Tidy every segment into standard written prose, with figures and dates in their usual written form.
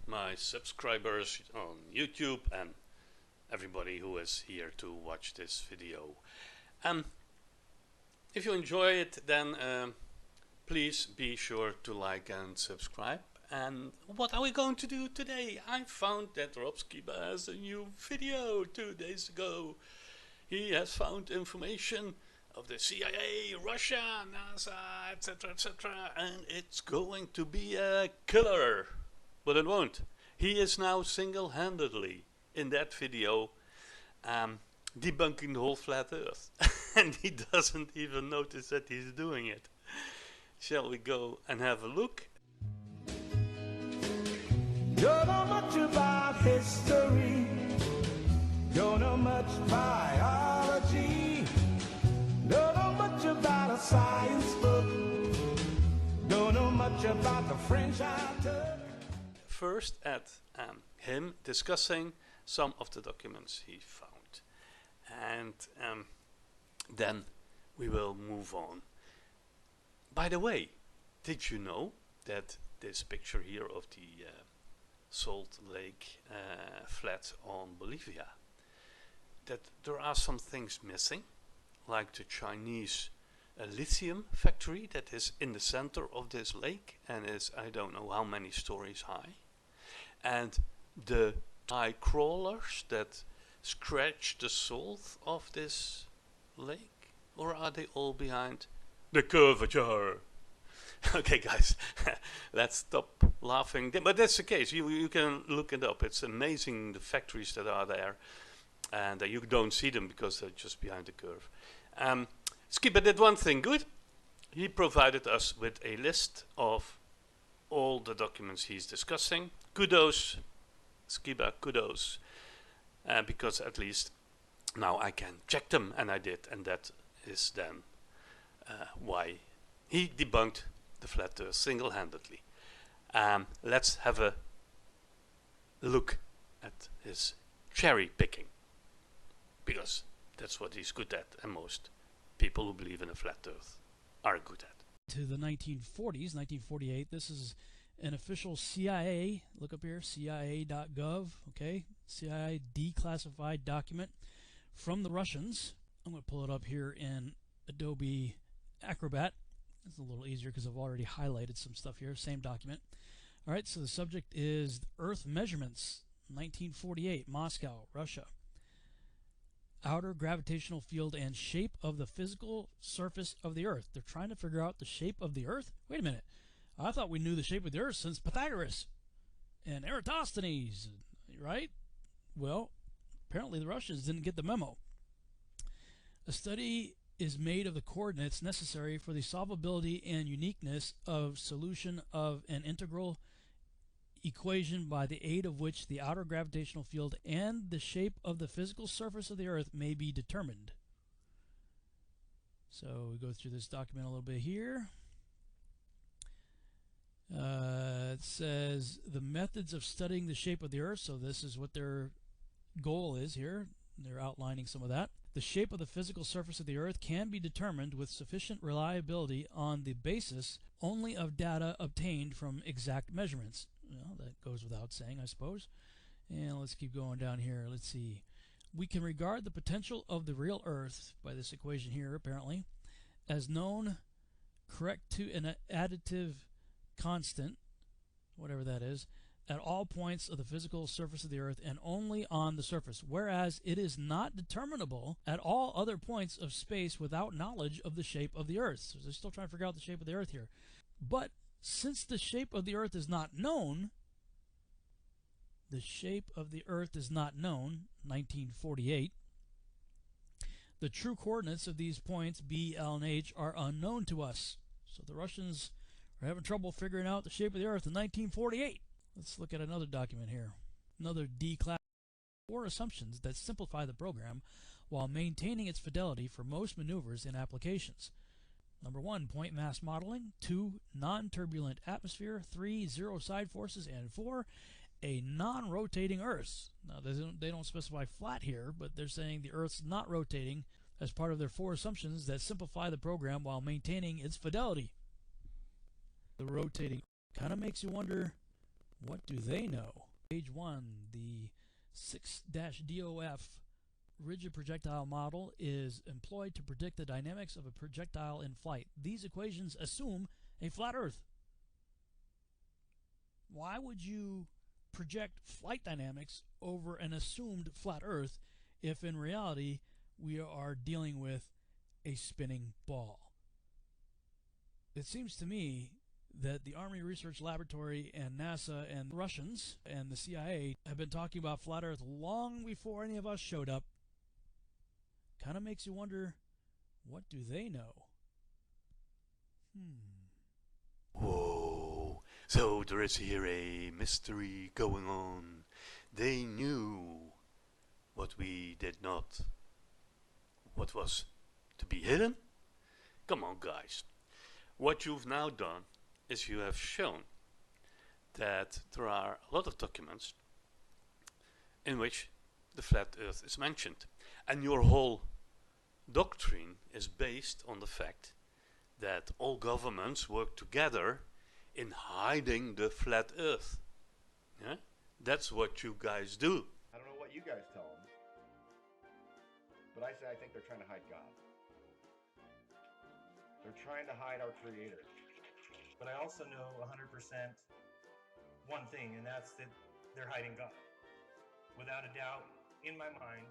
my subscribers on YouTube and everybody who is here to watch this video. If you enjoy it, then please be sure to like and subscribe. And what are we going to do today? I found that Rob Skiba has a new video 2 days ago. He has found information of the CIA, Russia, NASA, etc., and it's going to be a killer. But it won't. He is now single-handedly in that video debunking the whole flat Earth. And he doesn't even notice that he's doing it. Shall we go and have a look? Don't know much about history, don't know much biology, don't know much about a science book, don't know much about the French I took. First at him discussing some of the documents he found, and then we will move on. By the way, did you know that this picture here of the Salt Lake flat on Bolivia, that there are some things missing, like the Chinese lithium factory that is in the center of this lake and is I don't know how many stories high, and the high crawlers that scratch the salt of this lake, or are they all behind the curvature? Okay guys, let's stop laughing, but that's the case. You can look it up. It's amazing the factories that are there, and you don't see them because they're just behind the curve. Skiba did one thing good. He provided us with a list of all the documents he's discussing. Kudos, Skiba, kudos. Because at least now I can check them, and I did, and that is then why he debunked the flat Earth single-handedly. Let's have a look at his cherry picking, because that's what he's good at, and most people who believe in a flat Earth are good at. To the 1940s, 1948, this is an official CIA, look up here, CIA.gov, okay, CIA declassified document from the Russians. I'm going to pull it up here in Adobe Acrobat. It's a little easier because I've already highlighted some stuff here, same document. All right, so the subject is Earth measurements, 1948, Moscow, Russia. Outer gravitational field and shape of the physical surface of the Earth. They're trying to figure out the shape of the Earth? Wait a minute. I thought we knew the shape of the Earth since Pythagoras and Eratosthenes, right? Well, apparently the Russians didn't get the memo. A study is made of the coordinates necessary for the solvability and uniqueness of solution of an integral equation by the aid of which the outer gravitational field and the shape of the physical surface of the Earth may be determined. So we go through this document a little bit here. It says the methods of studying the shape of the Earth, so this is what their goal is here. They're outlining some of that. The shape of the physical surface of the Earth can be determined with sufficient reliability on the basis only of data obtained from exact measurements. Well, that goes without saying, I suppose. And let's keep going down here. Let's see. We can regard the potential of the real Earth, by this equation here apparently, as known correct to an additive constant, whatever that is, at all points of the physical surface of the Earth and only on the surface, whereas it is not determinable at all other points of space without knowledge of the shape of the Earth. So they're still trying to figure out the shape of the Earth here. But since the shape of the Earth is not known, 1948, the true coordinates of these points, B, L, and H, are unknown to us. So the Russians are having trouble figuring out the shape of the Earth in 1948. Let's look at another document here. Another declassified. 4 assumptions that simplify the program while maintaining its fidelity for most maneuvers and applications. Number 1, point mass modeling. 2, non-turbulent atmosphere. 3, zero side forces. And 4, a non-rotating Earth. Now, they don't specify flat here, but they're saying the Earth's not rotating as part of their 4 assumptions that simplify the program while maintaining its fidelity. The rotating kind of makes you wonder What do they know? Page 1, the 6-DOF rigid projectile model is employed to predict the dynamics of a projectile in flight. These equations assume a flat Earth. Why would you project flight dynamics over an assumed flat Earth if in reality we are dealing with a spinning ball? It seems to me that the Army Research Laboratory and NASA and the Russians and the CIA have been talking about flat Earth long before any of us showed up. Kind of makes you wonder, what do they know? Whoa, so there is here a mystery going on. They knew what we did not. What was to be hidden? Come on, guys. What you've now done is you have shown that there are a lot of documents in which the flat Earth is mentioned. And your whole doctrine is based on the fact that all governments work together in hiding the flat Earth. Yeah? That's what you guys do. I don't know what you guys tell them, but I say I think they're trying to hide God. They're trying to hide our Creator. But I also know 100% one thing, and that's that they're hiding God. Without a doubt, in my mind,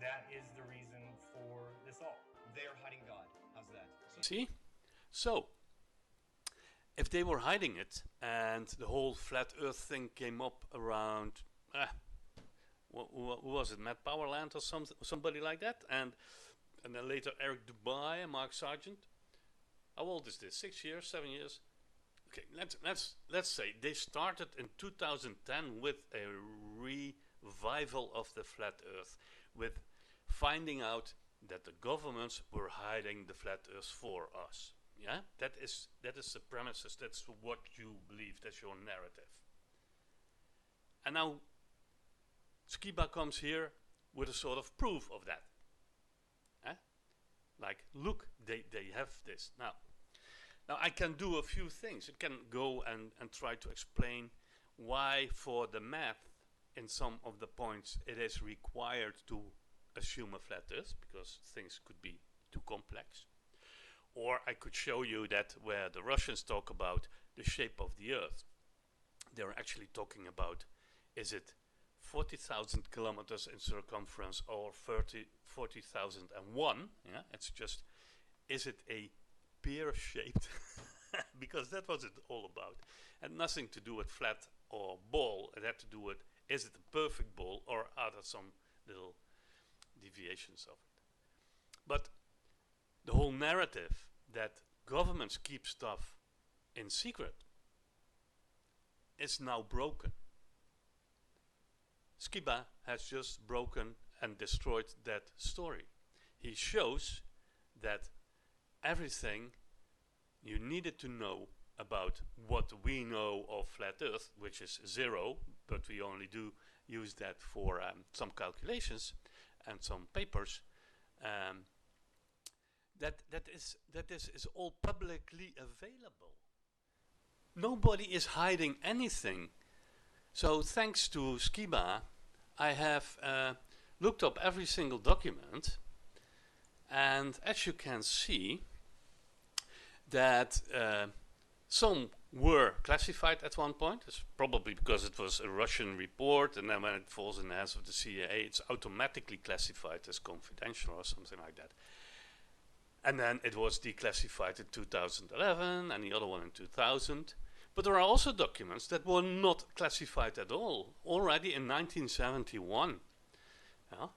that is the reason for this all. They are hiding God. How's that? See? So, if they were hiding it, and the whole flat Earth thing came up around, what was it, Matt Powerland or somebody like that, and then later Eric Dubai and Mark Sargent. How old is this? 6 years, 7 years? Okay, let's say they started in 2010 with a revival of the flat Earth, with finding out that the governments were hiding the flat Earth for us. Yeah, that is the premises. That's what you believe. That's your narrative. And now Skiba comes here with a sort of proof of that. Like, look, they have this. Now I can do a few things. I can go and try to explain why for the math in some of the points it is required to assume a flat Earth, because things could be too complex. Or I could show you that where the Russians talk about the shape of the Earth, they're actually talking about, is it 40,000 kilometers in circumference or 40,001? Yeah, it's just, is it a pear-shaped? Because that was it all about. It had nothing to do with flat or ball. It had to do with, is it a perfect ball or are there some little deviations of it? But the whole narrative that governments keep stuff in secret is now broken. Skiba has just broken and destroyed that story. He shows that everything you needed to know about what we know of flat Earth, which is 0, but we only do use that for some calculations and some papers, that is all publicly available. Nobody is hiding anything. So thanks to Skiba, I have looked up every single document, and as you can see, that some were classified at one point. It's probably because it was a Russian report, and then when it falls in the hands of the CIA, it's automatically classified as confidential or something like that. And then it was declassified in 2011, and the other one in 2000. But there are also documents that were not classified at all, already in 1971. Yeah?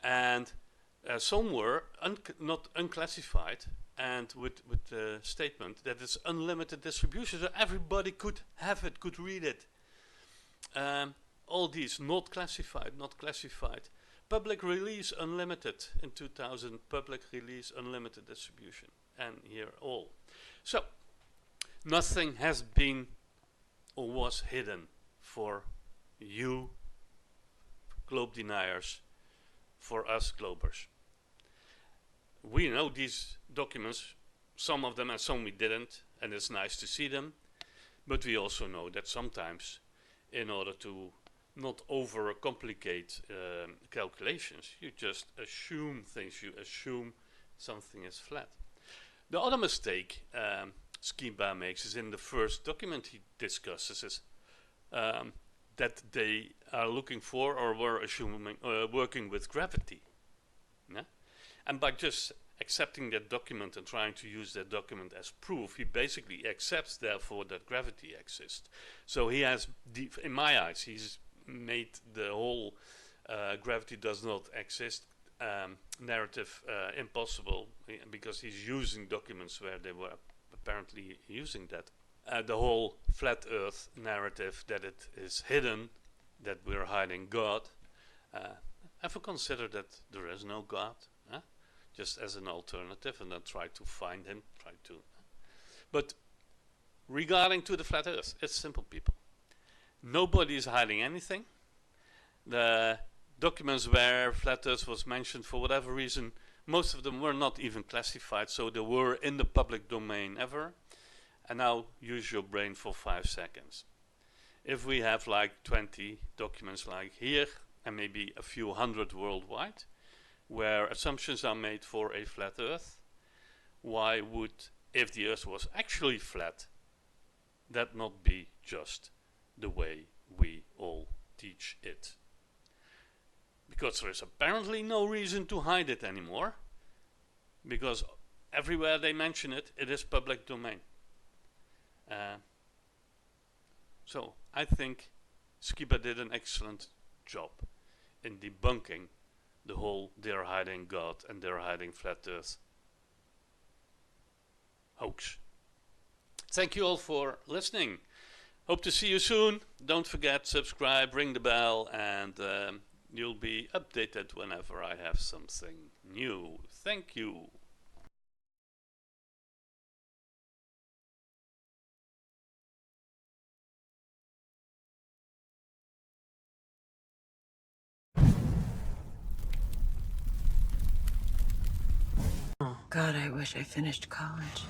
And some were not unclassified, and with the statement that it's unlimited distribution, so everybody could have it, could read it. All these not classified, public release unlimited in 2000, public release unlimited distribution, and here all. So nothing has been or was hidden for you globe deniers, for us globers. We know these documents, some of them and some we didn't, and it's nice to see them. But we also know that sometimes, in order to not overcomplicate calculations, you just assume things. You assume something is flat. The other mistake Skiba makes is in the first document he discusses is that they are looking for or were assuming working with gravity. Yeah? And by just accepting that document and trying to use that document as proof, he basically accepts therefore that gravity exists. So he has, in my eyes, he's made the whole gravity does not exist narrative impossible, because he's using documents where they were apparently using that. The whole flat earth narrative, that it is hidden, that we're hiding God. Ever consider that there is no God? Just as an alternative, and then try to find him, But regarding to the flat earth, it's simple, people. Nobody is hiding anything. The documents where flat earth was mentioned, for whatever reason, most of them were not even classified, so they were in the public domain ever. And now use your brain for 5 seconds. If we have like 20 documents like here, and maybe a few hundred worldwide, where assumptions are made for a flat earth, why would, if the earth was actually flat, that not be just the way we all teach it? Because there is apparently no reason to hide it anymore, because everywhere they mention it, it is public domain. So I think Skiba did an excellent job in debunking the whole they're hiding God and they're hiding flat earth hoax. Thank you all for listening. Hope to see you soon. Don't forget, subscribe, ring the bell, and you'll be updated whenever I have something new. Thank you. God, I wish I finished college.